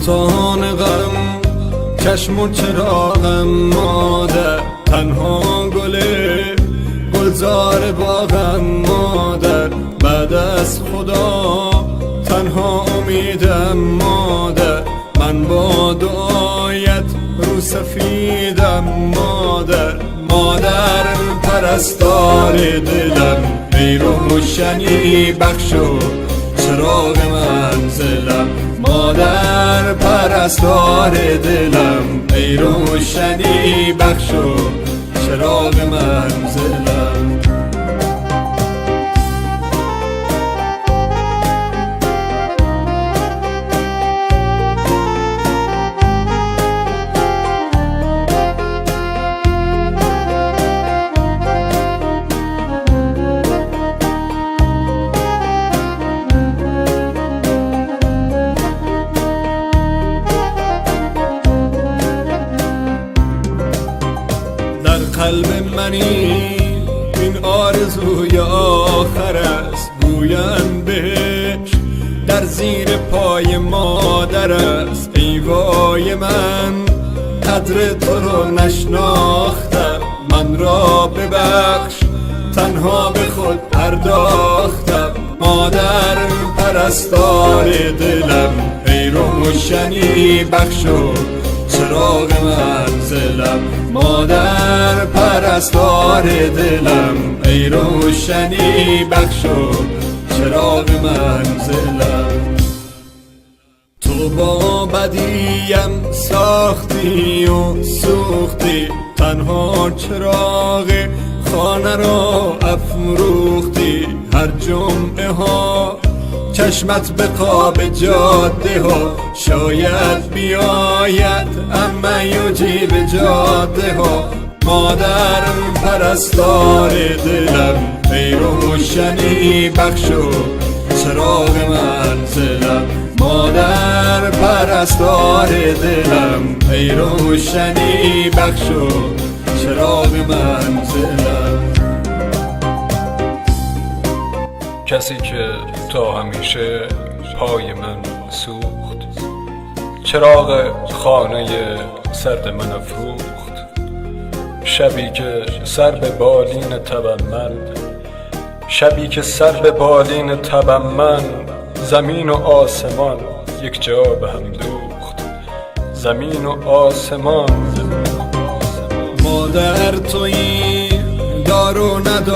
افسانه غم چشم و چراغم مادر، تنها گلزار باغم مادر، بعد از خدا تنها امیدم مادر، من با دعایت رو سفیدم مادر. مادر پرستار دلم، ای روشنی بخشو چراغ منزلم. مادر پرستار دلم، ای روشنی بخشو چراغ منزلم. قلب منی این آرزوی آخر است، گویم بهش در زیر پای مادر است. ای وای من قدر تو رو نشناختم، من را ببخش تنها به خود پرداختم. مادر پرستار دلم، ای روشنی بخشو چراغ منزلم. مادر پرستار دلم، ای روشنی بخشو چراغ منزلم. تو با بدیم ساختی و سوختی، تنها چراغ خانه را افروختی. هر جمعه ها چشمت به قاب جاده ها، شاید بیاید اما یجیب جاده ها. مادر پرستار دلم، ای روشنی بخشو چراغ منزلم. مادر پرستار دلم، ای روشنی بخشو چراغ منزلم. کسی که تا همیشه پای من سوخت، چراغ خانه سرد من افروخت. شبی که سر به بالین تبم من، شبی که سر به بالین تبم من، زمین و آسمان یک جا به هم دوخت. زمین و آسمان. مادر تویی دار و ندار